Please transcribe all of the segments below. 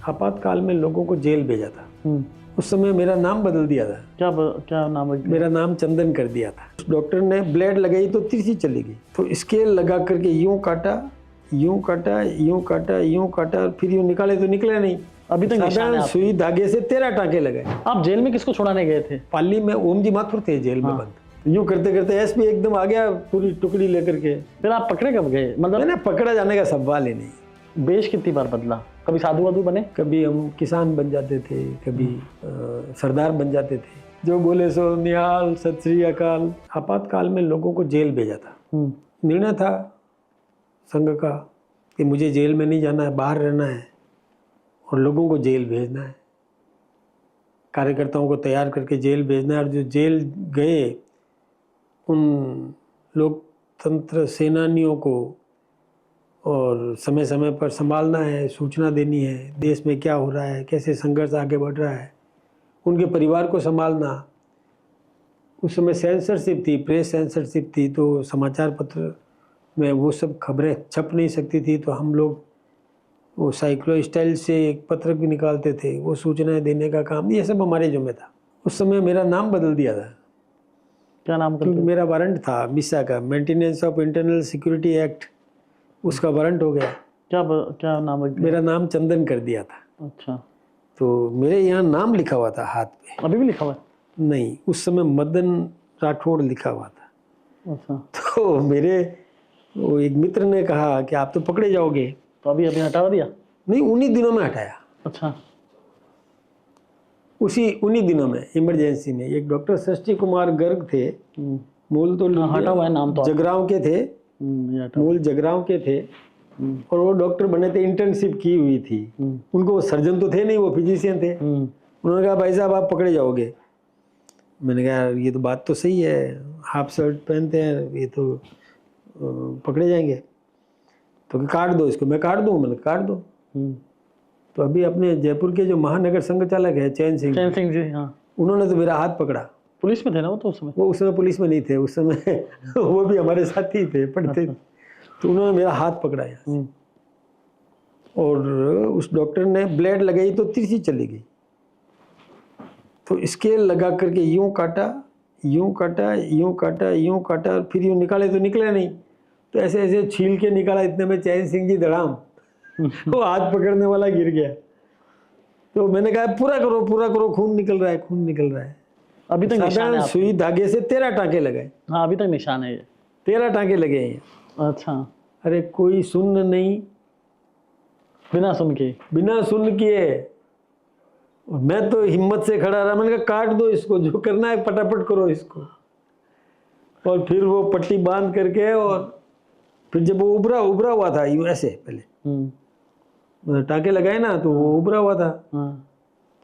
आपातकाल में लोगों को जेल भेजा था। उस समय मेरा नाम बदल दिया था। क्या नाम है? मेरा नाम चंदन कर दिया था। उस डॉक्टर ने ब्लेड लगाई तो तिरछी चली गई, तो स्केल लगा करके यूं काटा, यूं काटा, यूं काटा, यूं काटा, और फिर यूं निकाले तो निकले नहीं। अभी तक निशान है आपके? सुई धागे से 13 टाँके लगाए। आप जेल में किसको छुड़ाने गए थे? पाली में ओम जी माथुर थे जेल में बंद। यूं करते करते एसपी एकदम आ गया पूरी टुकड़ी लेकर के। फिर आप पकड़े कब गए? मतलब मैंने पकड़ा जाने का सवाल ही नहीं। बेश कितनी बार बदला? कभी साधु वाधु बने? कभी हम किसान बन जाते थे, कभी सरदार बन जाते थे। जो बोले सो निहाल, सत श्री अकाल। आपातकाल में लोगों को जेल भेजा था। निर्णय था संघ का कि मुझे जेल में नहीं जाना है, बाहर रहना है और लोगों को जेल भेजना है। कार्यकर्ताओं को तैयार करके जेल भेजना है, और जो जेल गए उन लोकतंत्र सेनानियों को और समय समय पर संभालना है, सूचना देनी है, देश में क्या हो रहा है, कैसे संघर्ष आगे बढ़ रहा है, उनके परिवार को संभालना। उस समय सेंसरशिप थी, प्रेस सेंसरशिप थी, तो समाचार पत्र में वो सब खबरें छप नहीं सकती थी, तो हम लोग वो साइक्लो स्टाइल से एक पत्र भी निकालते थे, वो सूचनाएं देने का काम, ये सब हमारे जिम्मे था। उस समय मेरा नाम बदल दिया था। क्या नाम? क्योंकि मेरा वारंट था मिसा का, maintenance of internal security act, उसका वारंट हो गया। क्या नाम है? मेरा नाम चंदन कर दिया था। अच्छा, तो मेरे यहाँ नाम लिखा हुआ था हाथ पे। अभी भी लिखा हुआ है? नहीं, उस समय मदन राठौड़ लिखा हुआ था। अच्छा, तो मेरे वो एक मित्र ने कहा कि आप तो पकड़े जाओगे, तो अभी हटा दिया? नहीं, उन्हीं दिनों में हटाया। अच्छा, उन्हीं दिनों में इमरजेंसी में। एक डॉक्टर षष्ठी कुमार गर्ग थे, मूल तो हटा हुआ है नाम तो जगरांव के थे, मूल जगरांव के थे, और वो डॉक्टर बने थे, इंटर्नशिप की हुई थी। उनको वो सर्जन तो थे नहीं, वो फिजिशियन थे। उन्होंने कहा भाई साहब आप पकड़े जाओगे। मैंने कहा ये तो बात तो सही है, हाफ शर्ट पहनते हैं, ये तो पकड़े जाएंगे। तो काट दो इसको। मैं काट दूँ? मैंने काट दो। तो अभी अपने जयपुर के जो महानगर संघ चालक है चैन सिंह जी, हाँ, उन्होंने तो मेरा हाथ पकड़ा। पुलिस में थे ना वो? तो उस समय वो उस समय पुलिस में नहीं थे, उस समय वो भी हमारे साथ ही थे, पढ़ते। तो उन्होंने मेरा हाथ पकड़ा यहाँ से, और उस डॉक्टर ने ब्लेड लगाई तो तिरछी चली गई, तो स्केल लगा करके यूं काटा, यूं काटा, यूं काटा, यूं काटा, और फिर यूं निकाले तो निकले नहीं। तो ऐसे ऐसे छील के निकाला, इतने में चैन सिंह जी धड़ाम वो हाथ पकड़ने वाला गिर गया। तो मैंने कहा पूरा करो, खून निकल रहा है, खून निकल रहा है। अभी तक निशान है? सुई धागे से 13 टाँके लगाए। हाँ, अभी तक निशान है ये? 13 टाँके लगे हैं। अच्छा, अरे कोई सुन नहीं, बिना सुन किए। और मैं तो हिम्मत से खड़ा रहा। मैंने कहा काट दो इसको, जो करना है फटाफट करो इसको। और फिर वो पट्टी बांध करके, और फिर जब वो उभरा हुआ था यूं ऐसे, पहले टाँके लगाए ना, तो वो उभरा हुआ था।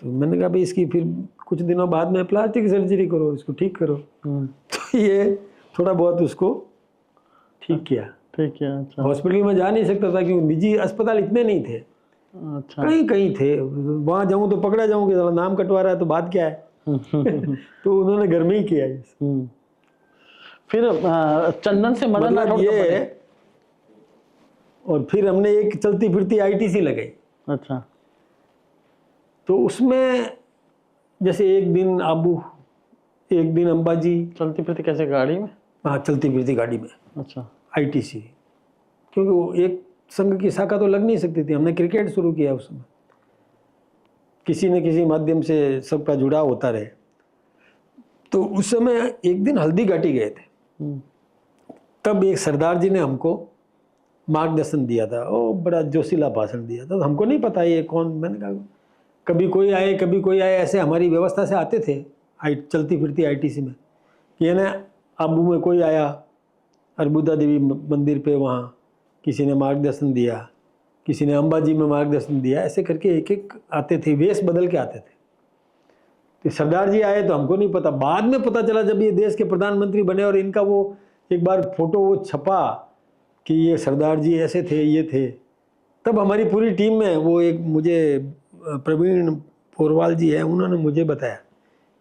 तो मैंने कहा भाई इसकी फिर कुछ दिनों बाद में प्लास्टिक सर्जरी करो, इसको ठीक करो। तो ये थोड़ा बहुत उसको ठीक किया। अच्छा, हॉस्पिटल में जा नहीं सकता था, क्योंकि निजी अस्पताल इतने नहीं थे। अच्छा, कहीं थे। वहाँ जाऊँ तो पकड़ा जाऊँगी, नाम कटवा रहा है तो बात क्या है। तो उन्होंने घर में ही किया। फिर चंदन से मदन राठौड़ ये, और फिर हमने एक चलती फिरती आईटीसी लगाई। अच्छा, तो उसमें जैसे एक दिन आबू, एक दिन अंबाजी। चलती फिरती कैसे? गाड़ी में? हाँ, चलती फिरती गाड़ी में। अच्छा, आईटीसी, क्योंकि वो एक संघ की शाखा तो लग नहीं सकती थी। हमने क्रिकेट शुरू किया उस समय, किसी न किसी माध्यम से सबका जुड़ाव होता रहे। तो उस समय एक दिन हल्दी घाटी गए थे, तब एक सरदार जी ने हमको मार्गदर्शन दिया था। ओ बड़ा जोशीला भाषण दिया था। तो हमको नहीं पता ये कौन। मैंने कहा कभी कोई आए, ऐसे हमारी व्यवस्था से आते थे चलती फिरती आईटीसी में, कि है ना आबू में कोई आया, अर्बुदा देवी मंदिर पे वहाँ किसी ने मार्गदर्शन दिया, किसी ने अंबाजी में मार्गदर्शन दिया, ऐसे करके एक एक आते थे, वेश बदल के आते थे। तो सरदार जी आए तो हमको नहीं पता, बाद में पता चला जब ये देश के प्रधानमंत्री बने और इनका वो एक बार फोटो वो छपा कि ये सरदार जी ऐसे थे, ये थे। तब हमारी पूरी टीम में वो एक मुझे प्रवीण पोरवाल जी है, उन्होंने मुझे बताया,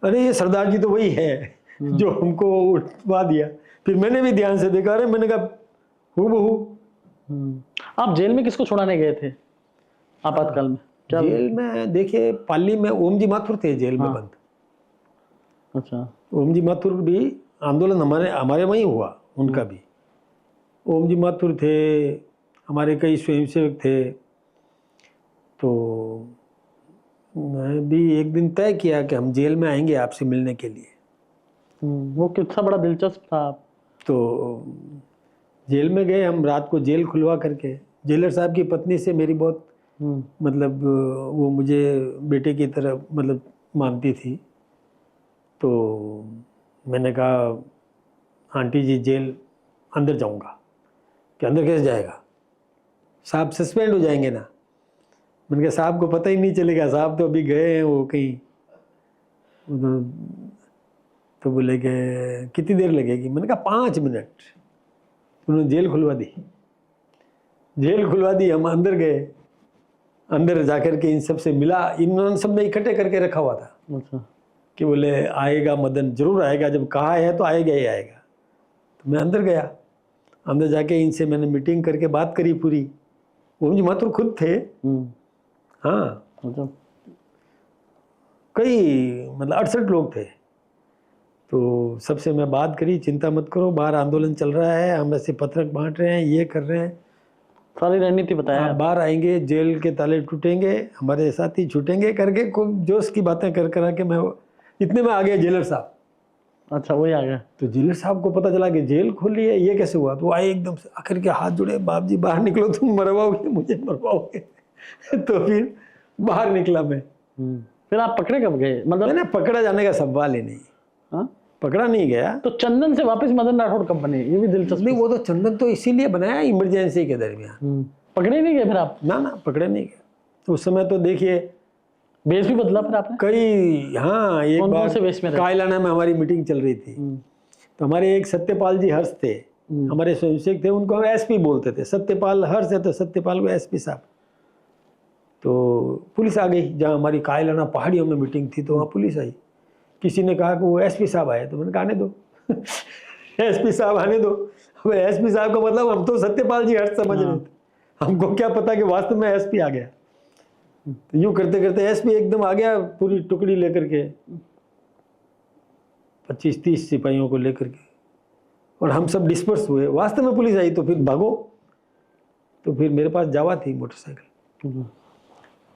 अरे ये सरदार जी तो वही है जो हमको उठवा दिया। फिर मैंने भी ध्यान से देखा, अरे मैंने कहा हूबहू। आप जेल में किसको छुड़ाने गए थे आपातकाल में? क्या? जेल में देखिए, पाली में ओम जी माथुर थे जेल में हाँ। बंद। अच्छा। ओम जी माथुर भी आंदोलन हमारे हमारे वहीं हुआ, उनका भी। ओम जी माथुर थे, हमारे कई स्वयंसेवक थे। तो मैं भी एक दिन तय किया कि हम जेल में आएंगे आपसे मिलने के लिए। वो कितना बड़ा दिलचस्प था आप। तो जेल में गए हम, रात को जेल खुलवा करके। जेलर साहब की पत्नी से मेरी बहुत मतलब वो मुझे बेटे की तरह मतलब मानती थी। तो मैंने कहा आंटी जी जेल अंदर जाऊंगा। कि अंदर कैसे जाएगा, साहब सस्पेंड हो जाएंगे ना। मैंने कहा साहब को पता ही नहीं चलेगा, साहब तो अभी गए हैं वो कहीं। तो बोले कि कितनी देर लगेगी। मैंने कहा 5 मिनट। उन्होंने जेल खुलवा दी। जेल खुलवा दी, हम अंदर गए। अंदर जाकर के इन सब से मिला। इन्होंने सब ने इकट्ठे करके रखा हुआ था अच्छा। कि बोले आएगा मदन, जरूर आएगा, जब कहा है तो आएगा ही आएगा। तो मैं अंदर गया। अंदर जाके इनसे मैंने मीटिंग करके बात करी पूरी। वो मुझे मात्र खुद थे। हाँ, अच्छा। कई मतलब 68 लोग थे। तो सबसे मैं बात करी, चिंता मत करो, बाहर आंदोलन चल रहा है, हम ऐसे पत्रक बांट रहे हैं, ये कर रहे हैं, सारी रणनीति बताया आप बाहर आएंगे, जेल के ताले टूटेंगे, हमारे साथी छूटेंगे करके खूब जोश की बातें कर करा के मैं इतने में आ गया जेलर साहब। अच्छा, वही आ गया। तो जेलर साहब को पता चला कि जेल खुली है, ये कैसे हुआ। तो आए एकदम से आकर के हाथ जुड़े, बाप जी बाहर निकलो, तुम मरवाओगे मुझे, मरवाओगे। तो फिर बाहर निकला मैं। फिर आप पकड़े कब गए, मतलब? मैंने पकड़ा जाने का सवाल ही नहीं। हाँ? पकड़ा नहीं गया। तो चंदन से वापस मदन राठौड़ कब बने, ये भी दिलचस्प। नहीं, वो तो चंदन तो इसीलिए बनाया इमरजेंसी के दरमियान। पकड़े नहीं गए फिर आप? ना पकड़े नहीं गए। तो उस समय तो देखिए बेस भी बदला फिर आपने? कई, हाँ, एक कौन बार से बेस में रहे? कायलाना में हमारी मीटिंग चल रही थी। तो हमारे एक सत्यपाल जी हर्ष थे, हमारे स्वयंसेवक थे, उनको हम एसपी बोलते थे। सत्यपाल हर्ष है तो सत्यपाल को एसपी साहब। तो पुलिस आ गई जहाँ हमारी कायलाना पहाड़ियों में मीटिंग थी, तो वहाँ पुलिस आई। किसी ने कहा कि वो एसपी साहब आए, तो मैंने कहा आने दो। एसपी साहब आने दो। अब एसपी साहब का मतलब हम तो सत्यपाल जी हर्ष समझ रहे थे, हमको क्या पता कि वास्तव में एसपी आ गया। तो यूं करते करते एसपी एकदम आ गया पूरी टुकड़ी लेकर के, 25-30 सिपाहियों को लेकर के, और हम सब डिस्पर्स हुए। वास्तव में पुलिस आई तो फिर भागो। तो फिर मेरे पास जावा थी मोटरसाइकिल,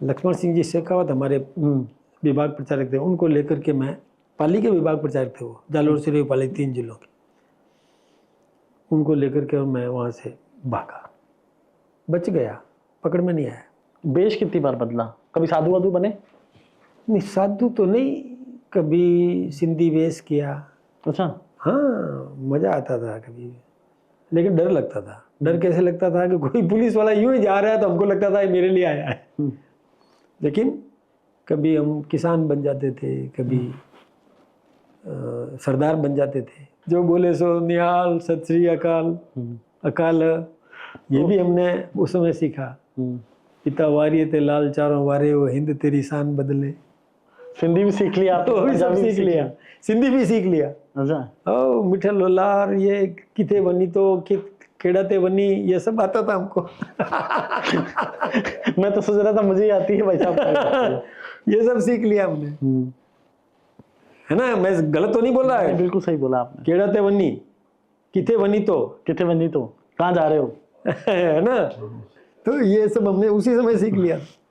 लक्ष्मण सिंह जी शेखावत हमारे विभाग प्रचारक थे, उनको लेकर के मैं, पाली के विभाग प्रचारक थे वो, जालोर से पाली 3 जिलों के, उनको लेकर के और मैं वहाँ से भागा। बच गया, पकड़ में नहीं आया। बेश कितनी बार बदला, कभी साधु वाधु बने? नहीं, साधु तो नहीं, कभी सिंधी वेश किया। अच्छा। हाँ, मज़ा आता था कभी, लेकिन डर लगता था। डर कैसे लगता था कि कोई पुलिस वाला यूं ही जा रहा है तो हमको लगता था ये मेरे लिए आया है। लेकिन कभी हम किसान बन जाते थे, कभी सरदार बन जाते थे, जो बोले सो निहाल, सत श्री अकाल, अकाल, ये भी हमने उस समय सीखा। पिता वारिये ते लाल चारों वारे, वो हिंद तेरी शान बदले। सिंधी भी सीख लिया आप? तो भी सब सीख लिया, सिंधी भी सीख लिया। अच्छा। ओ मिठा लोलार, ये किथे बनी तो केड़ा ते बनी, ये सब आता था हमको। मैं तो सोच रहा था मुझे ही आती है भाई साहब। ये सब सीख लिया हमने, है ना। मैं गलत तो नहीं बोल रहा है? बिल्कुल सही बोला आपने। केड़ा ते बनी, किथे बनी तो, किथे बनी तो, कहाँ जा रहे हो, है ना। तो ये सब हमने उसी समय सीख लिया।